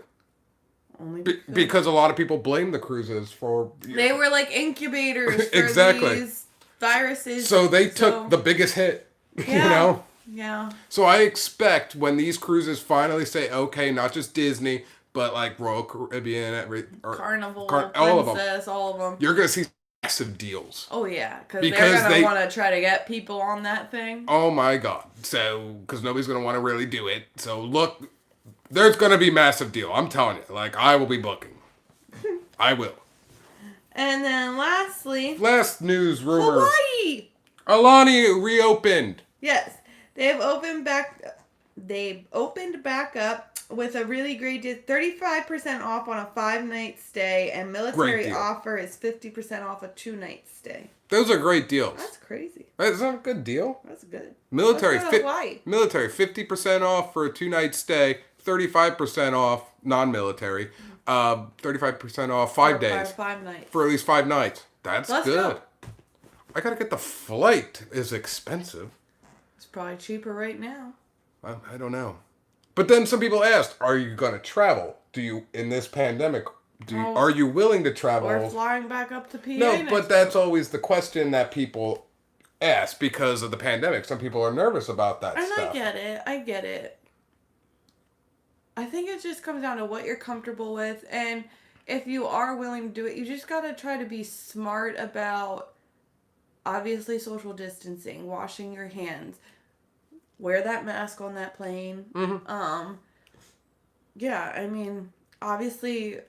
Only because a lot of people blame the cruises for... They were like incubators for these viruses. So they took the biggest hit, Yeah. So I expect when these cruises finally say, okay, not just Disney, but like Royal Caribbean, Carnival, all of them, all of them. you're going to see massive deals. Oh, yeah. Because they're going to want to try to get people on that thing. Oh, my God. So, because nobody's going to want to really do it. So, look... There's going to be massive deal. I'm telling you. Like, I will be booking. I will. And then lastly... Last news rumor. Hawaii! Aulani reopened. Yes. They've opened back up with a really great deal. 35% off on a 5-night stay. And military offer is 50% off a 2-night stay. Those are great deals. That's crazy. That's not a good deal. That's good. Military 50% off for a 2-night stay. 35% off non-military, 35% off 5 days. 5 nights. For at least 5 nights. Let's good. Go. I gotta get the flight. It's expensive. It's probably cheaper right now. I don't know. But then some people asked, are you gonna travel? In this pandemic, are you willing to travel? Or flying back up to PA? No, but that's always the question that people ask because of the pandemic. Some people are nervous about that stuff. And I get it. I think it just comes down to what you're comfortable with, and if you are willing to do it, you just gotta try to be smart about, obviously, social distancing, washing your hands, wear that mask on that plane. Mm-hmm. Yeah, I mean, obviously,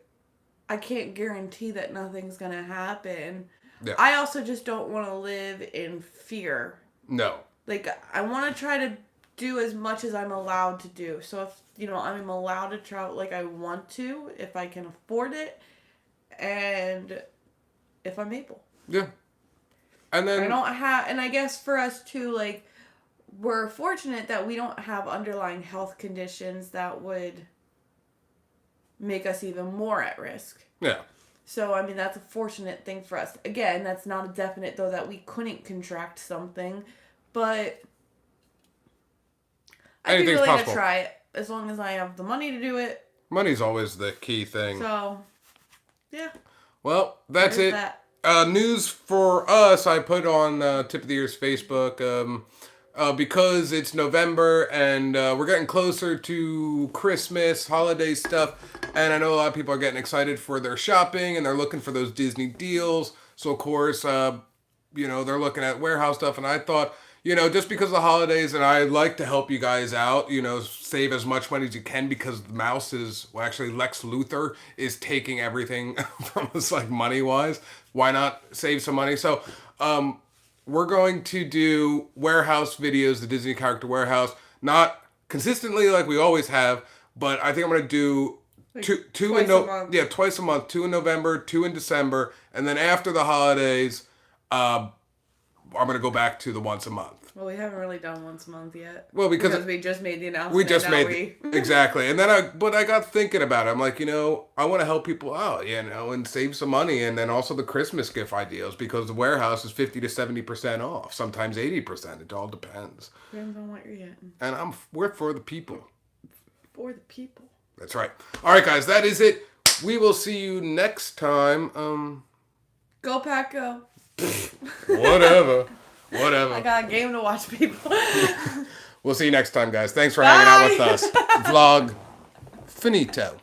I can't guarantee that nothing's gonna happen. Yeah. I also just don't want to live in fear. No. Like, I want to try to do as much as I'm allowed to do. So if, I'm allowed to travel like I want to, if I can afford it, and if I'm able. Yeah. And then... and I guess for us too, like, we're fortunate that we don't have underlying health conditions that would make us even more at risk. Yeah. So, I mean, that's a fortunate thing for us. Again, that's not a definite, though, that we couldn't contract something, but... I'd be willing to try it, as long as I have the money to do it. Money's always the key thing. So, yeah. Well, that's it. News for us, I put on Tip of the Ears Facebook. because it's November and we're getting closer to Christmas, holiday stuff, and I know a lot of people are getting excited for their shopping and they're looking for those Disney deals. So of course, they're looking at warehouse stuff, and I thought, just because of the holidays, and I like to help you guys out, save as much money as you can, because the mouse is, well, actually Lex Luthor is taking everything from us, like, money-wise. Why not save some money? So, we're going to do warehouse videos, the Disney character warehouse, not consistently like we always have, but I think I'm going to do twice a month, 2 in November, 2 in December, and then after the holidays, I'm going to go back to the once a month. Well, we haven't really done once a month yet. Well, because we just made the announcement. Exactly. And then I got thinking about it. I'm like, I want to help people out, and save some money, and then also the Christmas gift ideas, because the warehouse is 50 to 70% off, sometimes 80%. It all depends. Depends on what you're getting. And we're for the people. For the people. That's right. All right, guys, that is it. We will see you next time. Go Pack Go. Whatever. I got a game to watch, people. We'll see you next time, guys. Thanks for hanging out with us. Vlog finito.